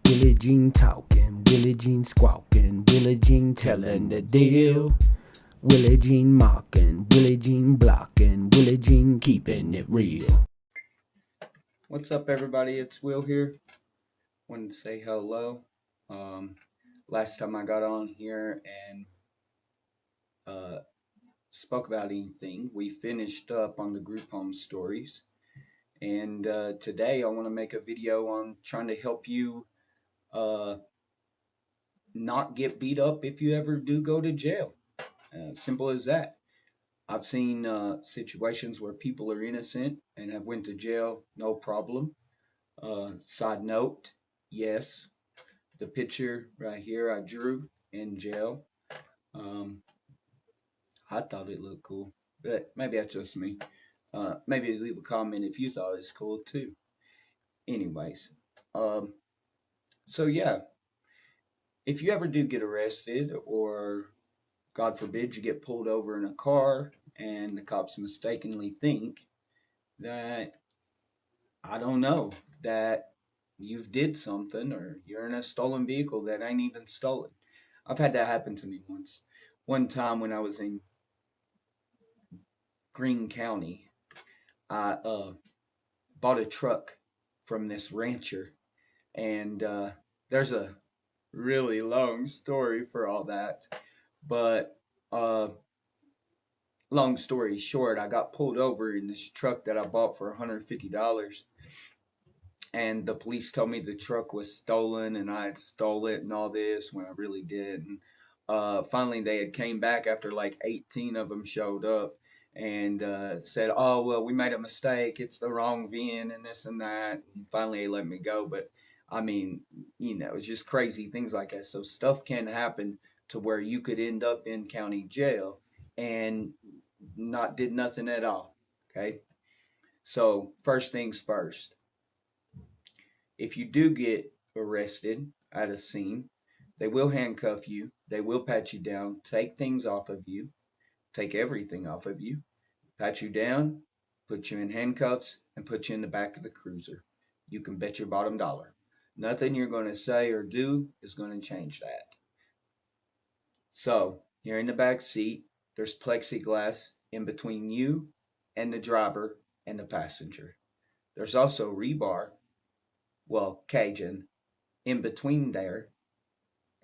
WillieGene talking, WillieGene squawking, WillieGene telling the deal. WillieGene mocking, WillieGene blocking, WillieGene keeping it real. What's up, everybody? It's Will here. Wanted to say hello. Last time I got on here and uh, spoke about anything, we finished up on the group home stories. And today I want to make a video on trying to help you uh, not get beat up if you ever do go to jail. Simple as that. I've seen situations where people are innocent and have went to jail, no problem. Side note, yes, the picture right here I drew in jail. Um, I thought it looked cool, but maybe that's just me. Maybe leave a comment if you thought it's cool too. Anyways, um, so yeah, if you ever do get arrested or God forbid you get pulled over in a car and the cops mistakenly think that, I don't know, that you've did something or you're in a stolen vehicle that ain't even stolen. I've had that happen to me once. One time when I was in Greene County, I bought a truck from this rancher, and there's a really long story for all that. But uh, long story short, I got pulled over in this truck that I bought for $150, and the police told me the truck was stolen and I had stole it and all this when I really didn't. Finally, they had came back after like 18 of them showed up and said, "Oh well, we made a mistake. It's the wrong VIN and this and that." And finally, they let me go. But I mean, it's just crazy things like that. So stuff can happen to where you could end up in county jail and not did nothing at all. Okay. So first things first, if you do get arrested at a scene, they will handcuff you, they will pat you down, take things off of you, take everything off of you, pat you down, put you in handcuffs, and put you in the back of the cruiser. You can bet your bottom dollar. Nothing you're going to say or do is going to change that. So, you're in the back seat, there's plexiglass in between you and the driver and the passenger. There's also rebar, well, Cajun, in between there,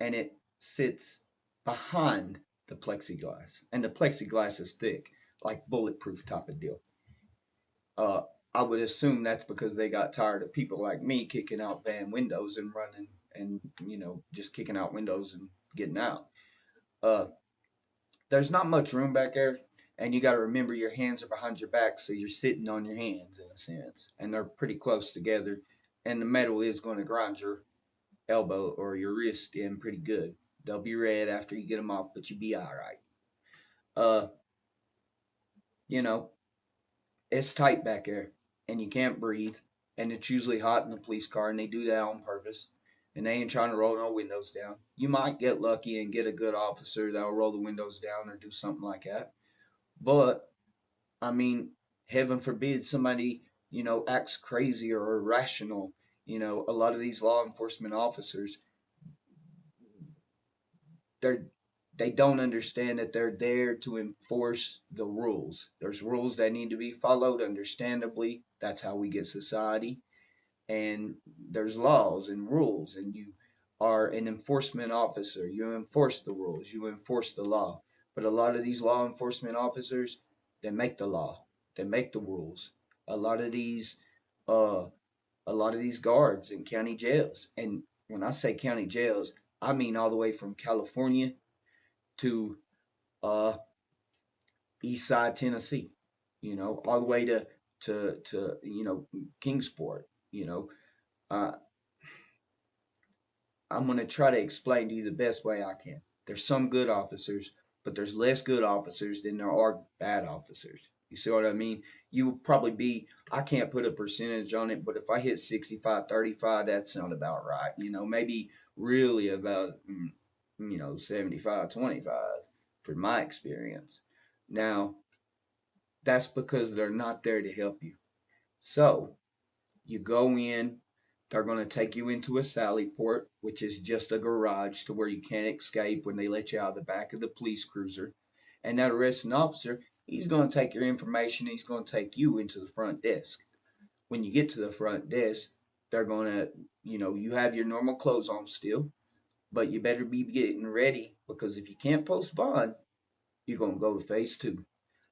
and it sits behind the plexiglass. And the plexiglass is thick, like bulletproof type of deal. Uh, I would assume that's because they got tired of people like me kicking out van windows and running and, just kicking out windows and getting out. Uh, there's not much room back there, and you got to remember your hands are behind your back, so you're sitting on your hands in a sense, and they're pretty close together, and the metal is going to grind your elbow or your wrist in pretty good. They'll be red after you get them off, but you'll be all right. Uh, you know, it's tight back there, and you can't breathe, and it's usually hot in the police car, and they do that on purpose. And they ain't trying to roll no windows down. You might get lucky and get a good officer that'll roll the windows down or do something like that. But I mean, heaven forbid somebody, acts crazy or irrational. A lot of these law enforcement officers, they're they don't understand that they're there to enforce the rules. There's rules that need to be followed, understandably. That's how we get society. And there's laws and rules, and you are an enforcement officer. You enforce the rules, you enforce the law. But a lot of these law enforcement officers, they make the law, they make the rules. A lot of these, uh, a lot of these guards in county jails, and when I say county jails, I mean all the way from California to uh, East Side Tennessee, all the way to Kingsport. Uh, I'm gonna try to explain to you the best way I can. There's some good officers, but there's less good officers than there are bad officers. You see what I mean? You would probably be, I can't put a percentage on it, but if I hit 65-35, that sounds about right. Maybe really about, 75-25 for my experience. Now, that's because they're not there to help you. So, you go in, They're going to take you into a sally port, which is just a garage to where you can't escape when they let you out of the back of the police cruiser. And that arresting officer, he's going to take your information. He's going to take you into the front desk. When you get to the front desk, they're going to, you have your normal clothes on still, but you better be getting ready because if you can't post bond, you're going to go to phase two.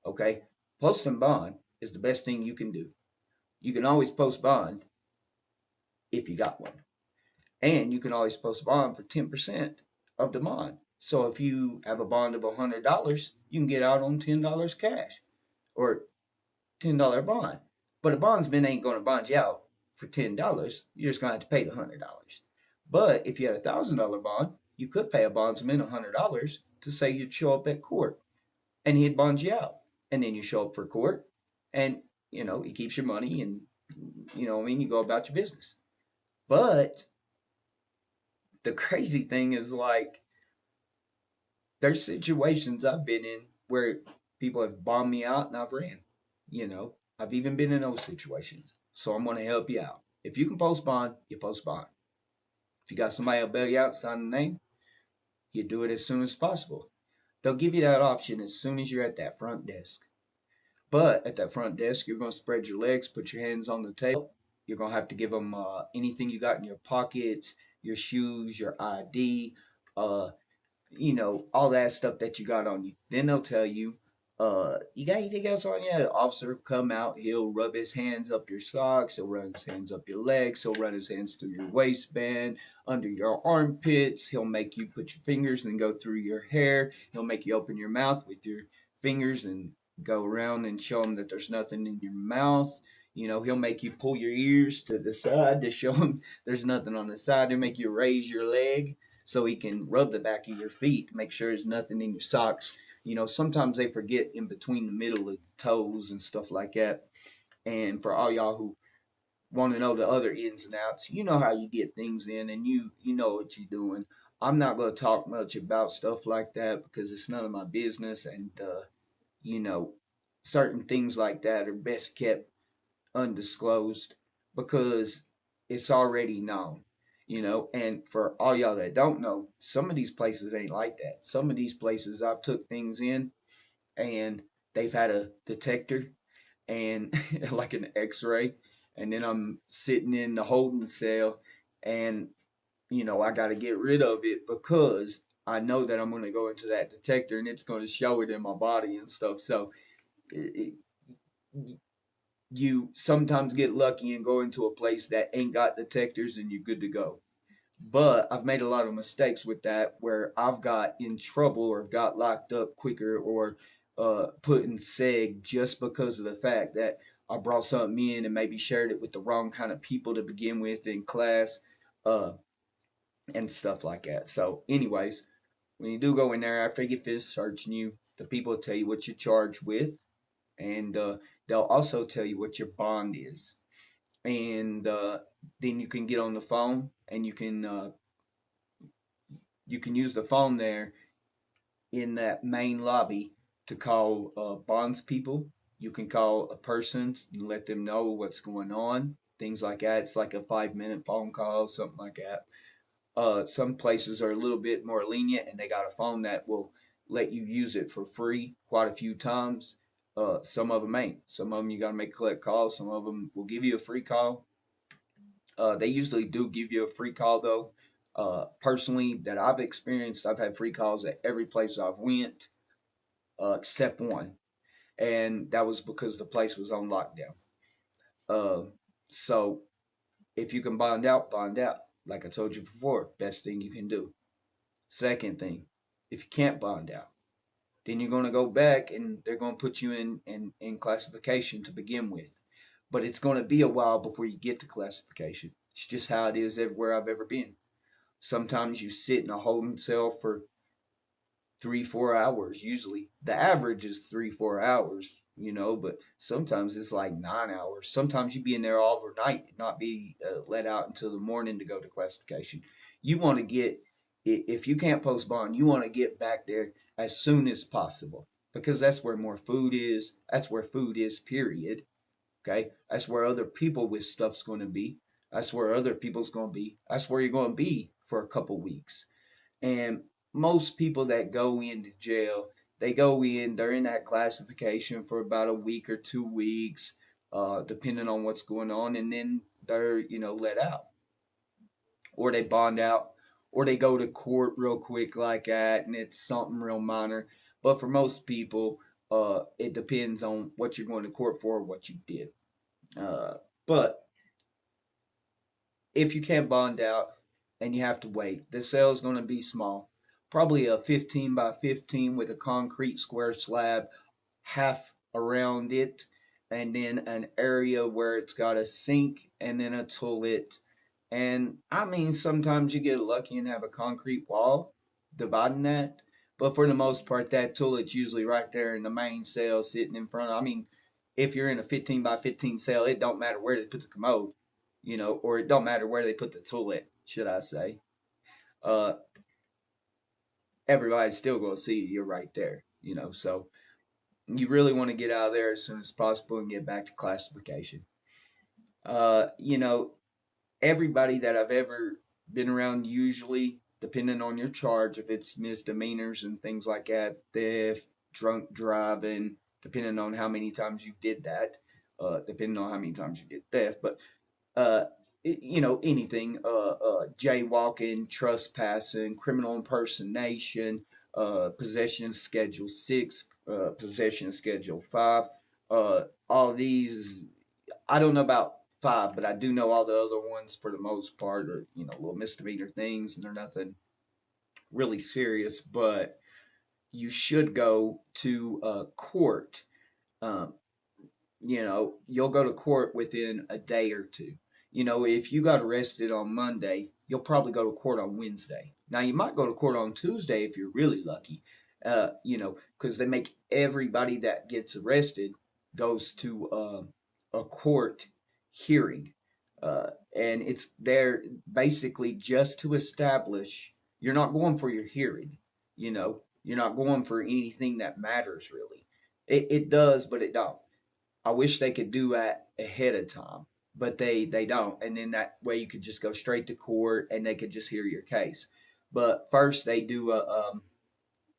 Okay? Posting bond is the best thing you can do. You can always post bond if you got one. And you can always post a bond for 10% of the bond. So if you have a bond of $100, you can get out on $10 cash or $10 bond. But a bondsman ain't going to bond you out for $10. You're just going to have to pay the $100. But if you had $1,000 bond, you could pay a bondsman $100 to say you'd show up at court and he'd bond you out. And then you show up for court and, he keeps your money and, you go about your business. But the crazy thing is, like, there's situations I've been in where people have bombed me out and I've ran. I've even been in those situations. So I'm going to help you out. If you can post bond, you post bond. If you got somebody that'll bail you out, sign the name, you do it as soon as possible. They'll give you that option as soon as you're at that front desk. But at that front desk, you're going to spread your legs, put your hands on the table. You're going to have to give them anything you got in your pockets, your shoes, your ID, all that stuff that you got on you. Then they'll tell you, you got anything else on you? The officer will come out, he'll rub his hands up your socks, he'll run his hands up your legs, he'll run his hands through your waistband, under your armpits, he'll make you put your fingers and go through your hair, he'll make you open your mouth with your fingers and go around and show him that there's nothing in your mouth. He'll make you pull your ears to the side to show him there's nothing on the side. He'll make you raise your leg so he can rub the back of your feet, make sure there's nothing in your socks. Sometimes they forget in between the middle of the toes and stuff like that. And for all y'all who want to know the other ins and outs, you know how you get things in and you know what you're doing. I'm not going to talk much about stuff like that because it's none of my business. And, you know, certain things like that are best kept undisclosed because it's already known. And for all y'all that don't know, some of these places ain't like that. Some of these places I've took things in and they've had a detector and like an x-ray, and then I'm sitting in the holding cell and I got to get rid of it because I know that I'm going to go into that detector and it's going to show it in my body and stuff. So it, you sometimes get lucky and go into a place that ain't got detectors and you're good to go. But I've made a lot of mistakes with that where I've got in trouble or got locked up quicker or put in seg just because of the fact that I brought something in and maybe shared it with the wrong kind of people to begin with in class uh, and stuff like that. So, anyways, when you do go in there after you finish searching you, the people tell you what you're charged with, and they'll also tell you what your bond is. And then you can get on the phone and you can use the phone there in that main lobby to call bonds people. You can call a person and let them know what's going on, things like that. It's like a 5-minute phone call, something like that. Some places are a little bit more lenient and they got a phone that will let you use it for free quite a few times. Some of them ain't. Some of them you got to make collect calls. Some of them will give you a free call. They usually do give you a free call though. Personally, that I've experienced, I've had free calls at every place I've went, except one, and that was because the place was on lockdown. Uh, so if you can bond out, bond out. Like I told you before, best thing you can do. Second thing, if you can't bond out, then you're going to go back and they're going to put you in classification to begin with. But it's going to be a while before you get to classification. It's just how it is everywhere I've ever been. Sometimes you sit in a holding cell for 3-4 hours. Usually the average is 3-4 hours, but sometimes it's like 9 hours. Sometimes you be in there all overnight and not be let out until the morning to go to classification. You want to get, if you can't post bond, you want to get back there as soon as possible because that's where more food is. That's where food is, period. Okay, that's where other people with stuff's going to be. That's where other people's going to be. That's where you're going to be for a couple weeks. And most people that go into jail, they go in, they're in that classification for about a week or 2 weeks, depending on what's going on, and then they're, let out, or they bond out, or they go to court real quick like that, and it's something real minor. But for most people, it depends on what you're going to court for, what you did. But if you can't bond out and you have to wait, the cell is going to be small, probably a 15 by 15 with a concrete square slab half around it, and then an area where it's got a sink and then a toilet. And I mean, sometimes you get lucky and have a concrete wall dividing that. But for the most part, that toilet's usually right there in the main cell sitting in front of. I mean, if you're in a 15 by 15 cell, it don't matter where they put the commode, or it don't matter where they put the toilet, should I say. Uh, Everybody's still going to see you. You're right there, So you really want to get out of there as soon as possible and get back to classification. Uh, you know, Everybody that I've ever been around, usually, depending on your charge, if it's misdemeanors and things like that, theft, drunk driving, depending on how many times you did that, depending on how many times you did theft, but uh, anything, jaywalking, trespassing, criminal impersonation, possession schedule 6, possession schedule 5, all these, I don't know about 5, but I do know all the other ones for the most part are, little misdemeanor things, and they're nothing really serious, but you should go to court. Um, you'll go to court within a day or two. If you got arrested on Monday, you'll probably go to court on Wednesday. Now, you might go to court on Tuesday if you're really lucky, because they make everybody that gets arrested goes to a court hearing. And it's there basically just to establish you're not going for your hearing. You're not going for anything that matters really. It does, but it don't. I wish they could do that ahead of time, but they don't. And then that way you could just go straight to court and they could just hear your case. But first they do a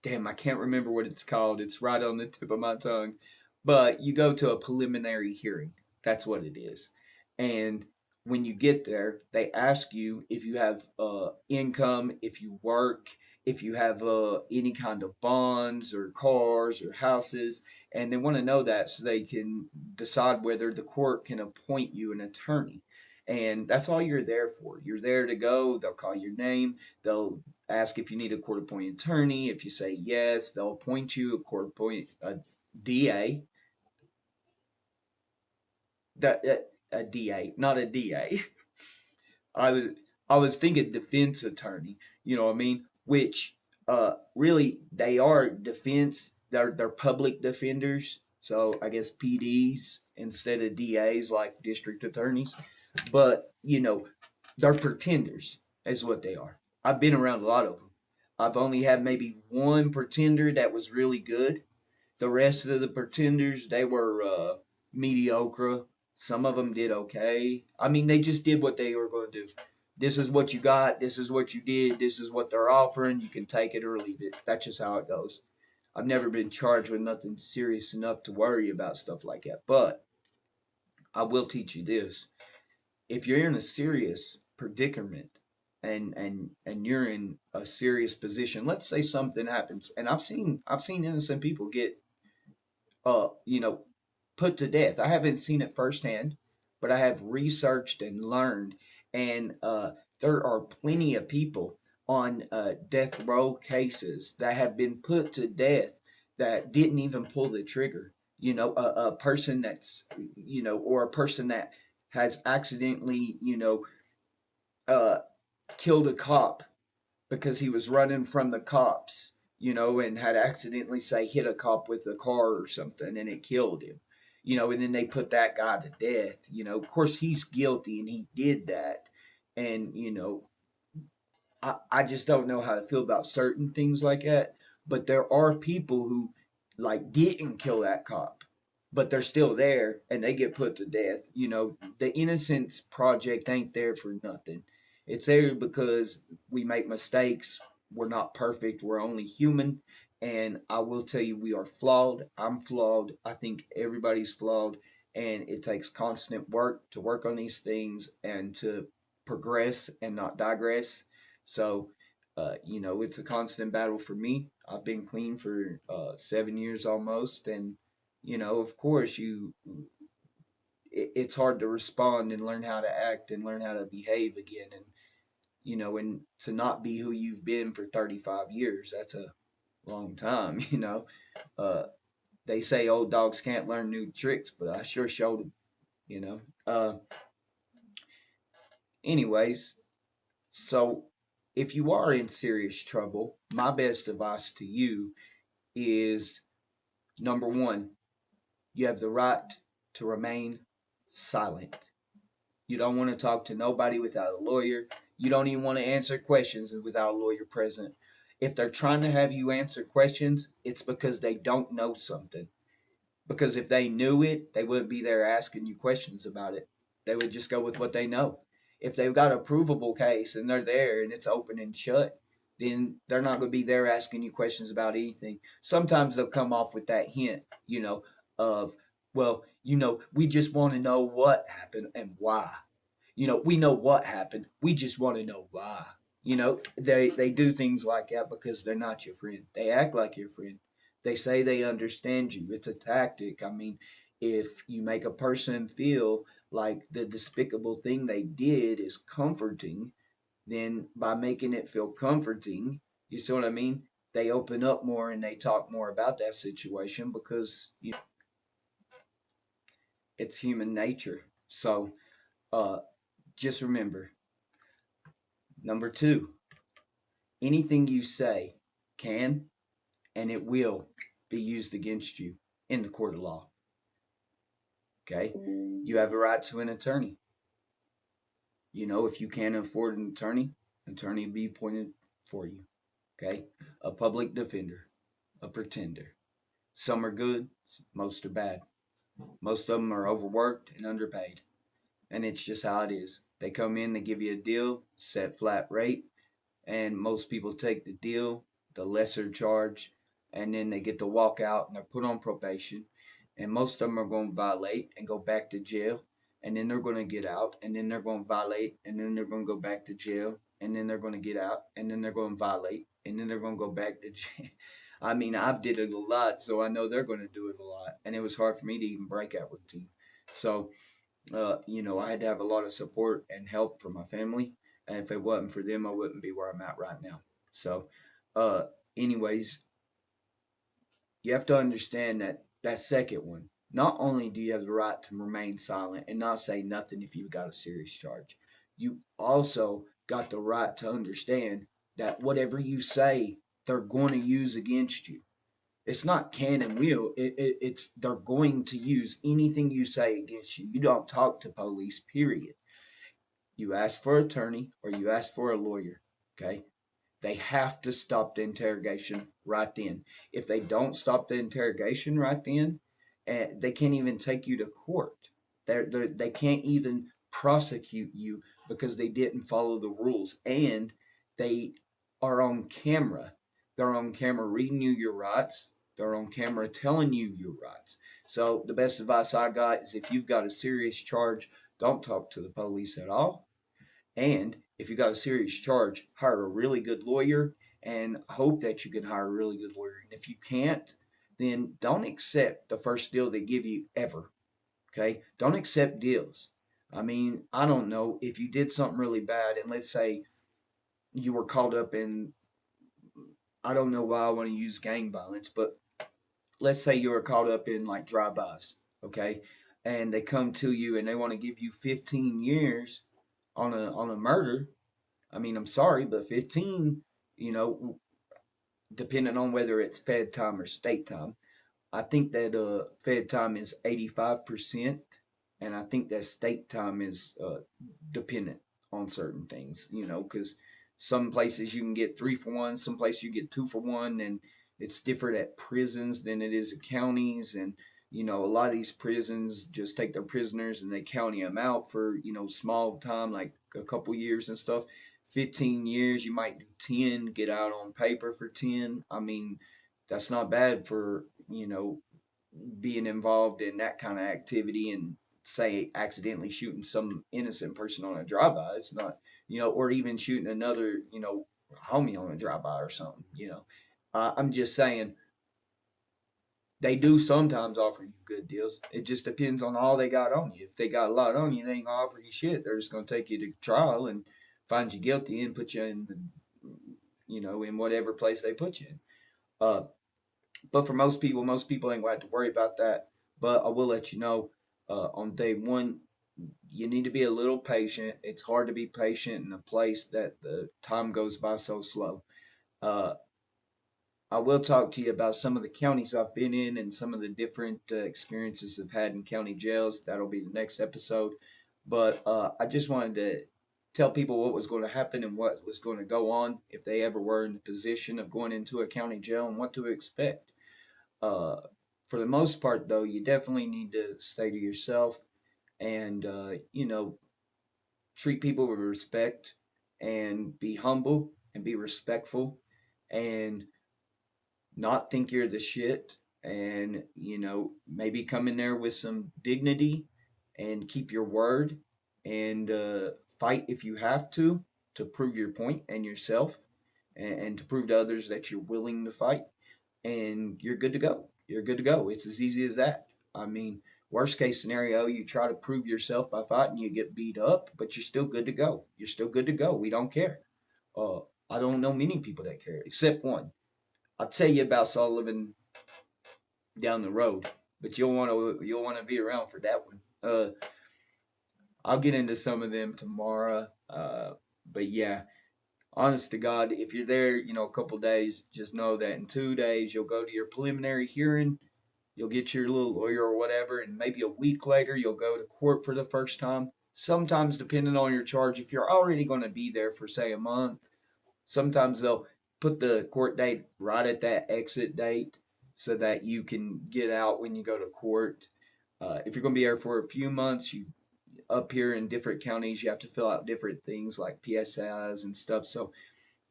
damn, I can't remember what it's called. It's right on the tip of my tongue. But you go to a preliminary hearing. That's what it is. And when you get there, they ask you if you have income, if you work, if you have any kind of bonds or cars or houses, and they want to know that so they can decide whether the court can appoint you an attorney. And that's all you're there for. You're there to go. They'll call your name. They'll ask if you need a court appointed attorney. If you say yes, they'll appoint you a court appointed DA. A DA, not a DA. I was I was thinking defense attorney. You know what I mean? Which really they are defense. They're public defenders. So I guess PDs instead of DAs like district attorneys. But they're pretenders. Is what they are. I've been around a lot of them. I've only had maybe one pretender that was really good. The rest of the pretenders, they were mediocre. Some of them did okay. I mean, they just did what they were going to do. This is what you got. This is what you did. This is what they're offering. You can take it or leave it. That's just how it goes. I've never been charged with nothing serious enough to worry about stuff like that. But I will teach you this: if you're in a serious predicament and you're in a serious position, let's say something happens, and I've seen innocent people get uh, you know, put to death. I haven't seen it firsthand, but I have researched and learned, and there are plenty of people on death row cases that have been put to death that didn't even pull the trigger. A person that's, or a person that has accidentally, uh, killed a cop because he was running from the cops, and had accidentally, say, hit a cop with a car or something and it killed him, and then they put that guy to death. Of course, he's guilty and he did that. And, I just don't know how to feel about certain things like that. But there are people who, like, didn't kill that cop. but they're still there and they get put to death. You know, the Innocence Project ain't there for nothing. It's there because we make mistakes. We're not perfect. We're only human. And I will tell you, we are flawed. I'm flawed. I think everybody's flawed. And it takes constant work to work on these things and to progress and not digress. So, you know, it's a constant battle for me. I've been clean for 7 years almost. And you know, of course, it's hard to respond and learn how to act and learn how to behave again, and you know, and to not be who you've been for 35 years. That's a long time. You know, uh, they say old dogs can't learn new tricks, but I sure showed them. You know. Anyways, so if you are in serious trouble, my best advice to you is number one, you have the right to remain silent. You don't want to talk to nobody without a lawyer. You don't even want to answer questions without a lawyer present. If they're trying to have you answer questions, it's because they don't know something. Because if they knew it, they wouldn't be there asking you questions about it. They would just go with what they know. If they've got a provable case and they're there and it's open and shut, then they're not going to be there asking you questions about anything. Sometimes they'll come off with that hint, you know, of, well, you know, we just want to know what happened and why. You know, we know what happened. We just want to know why. You know, they do things like that because they're not your friend. They act like your friend. They say they understand you. It's a tactic. I mean, if you make a person feel like the despicable thing they did is comforting, then by making it feel comforting, you see what I mean? They open up more and they talk more about that situation because it's human nature. So uh, just remember, number two, anything you say can and it will be used against you in the court of law. Okay? You have a right to an attorney. You know, if you can't afford an attorney will be appointed for you. Okay? A public defender, a pretender. Some are good, most are bad. Most of them are overworked and underpaid. And it's just how it is. They come in, they give you a deal, set flat rate, and most people take the deal, the lesser charge, and then they get to walk out and they're put on probation. And most of them are going to violate and go back to jail, and then they're going to get out, and then they're going to violate, and then they're going to go back to jail, and then they're going to get out, and then they're going to violate, and then they're going to go back to jail. I mean, I've did it a lot, so I know they're going to do it a lot, and it was hard for me to even break that routine. So you know, I had to have a lot of support and help from my family. And if it wasn't for them, I wouldn't be where I'm at right now. So, uh, anyways, you have to understand that that second one, not only do you have the right to remain silent and not say nothing if you've got a serious charge, you also got the right to understand that whatever you say, they're going to use against you. It's not can and will. It's they're going to use anything you say against you. You don't talk to police, period. You ask for an attorney or you ask for a lawyer. Okay? They have to stop the interrogation right then. If they don't stop the interrogation right then, they can't even take you to court. They can't even prosecute you because they didn't follow the rules. And they are on camera. They're on camera reading you your rights. They're on camera telling you your rights. So the best advice I got is if you've got a serious charge, don't talk to the police at all. And if you got a serious charge, hire a really good lawyer and hope that you can hire a really good lawyer. And if you can't, then don't accept the first deal they give you ever. Okay? Don't accept deals. I mean, I don't know if you did something really bad and let's say you were caught up in, I don't know why I want to use gang violence, but let's say you were caught up in like drive-bys, okay? And they come to you and they want to give you 15 years on a murder. I mean, I'm sorry, but 15, you know, depending on whether it's Fed time or state time, I think that Fed time is 85%, and I think that state time is dependent on certain things, you know, because some places you can get 3 for 1, some places you get 2 for 1, and it's different at prisons than it is at counties, and A lot of these prisons just take their prisoners and they county them out for, small time, like a couple years and stuff. 15 years, you might do 10, get out on paper for 10. I mean, that's not bad for, being involved in that kind of activity and say accidentally shooting some innocent person on a drive-by. It's not, or even shooting another, homie on a drive-by or something, I'm just saying they do sometimes offer you good deals. It just depends on all they got on you. If they got a lot on you, they ain't gonna offer you shit. They're just gonna take you to trial and find you guilty and put you in, in whatever place they put you in. But for most people ain't gonna have to worry about that. But I will let you know, on day one, you need to be a little patient. It's hard to be patient in a place that the time goes by so slow. Uh, I will talk to you about some of the counties I've been in and some of the different experiences I've had in county jails. That'll be the next episode. But I just wanted to tell people what was going to happen and what was going to go on if they ever were in the position of going into a county jail and what to expect. Uh, for the most part, though, you definitely need to stay to yourself and, treat people with respect and be humble and be respectful and not think you're the shit and maybe come in there with some dignity and keep your word and fight if you have to prove your point and yourself and to prove to others that you're willing to fight and you're good to go. You're good to go. It's as easy as that. I mean, worst case scenario, you try to prove yourself by fighting, you get beat up, but you're still good to go. You're still good to go. We don't care. uh, I don't know many people that care except one. I'll tell you about Saul living down the road, but you'll want to be around for that one. I'll get into some of them tomorrow. But yeah, honest to God, if you're there, a couple days, just know that in 2 days you'll go to your preliminary hearing. You'll get your little lawyer or whatever, and maybe a week later you'll go to court for the first time. Sometimes, depending on your charge, if you're already going to be there for say a month, sometimes they'll put the court date right at that exit date so that you can get out when you go to court. If you're going to be there for a few months, you up here in different counties, you have to fill out different things like PSIs and stuff. So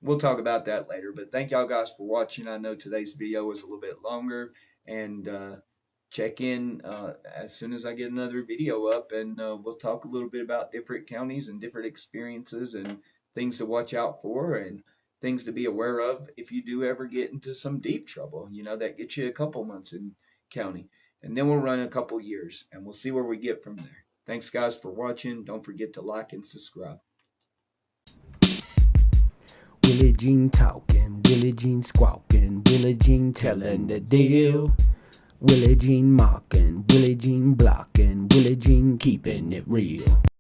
we'll talk about that later. But thank y'all guys for watching. I know today's video was a little bit longer, and check in as soon as I get another video up, and we'll talk a little bit about different counties and different experiences and things to watch out for and things to be aware of if you do ever get into some deep trouble, that gets you a couple months in county. And then we'll run a couple years and we'll see where we get from there. Thanks guys for watching. Don't forget to like and subscribe. WillieGene talking, WillieGene squawking, WillieGene telling the deal. WillieGene mocking, WillieGene blocking, WillieGene keeping it real.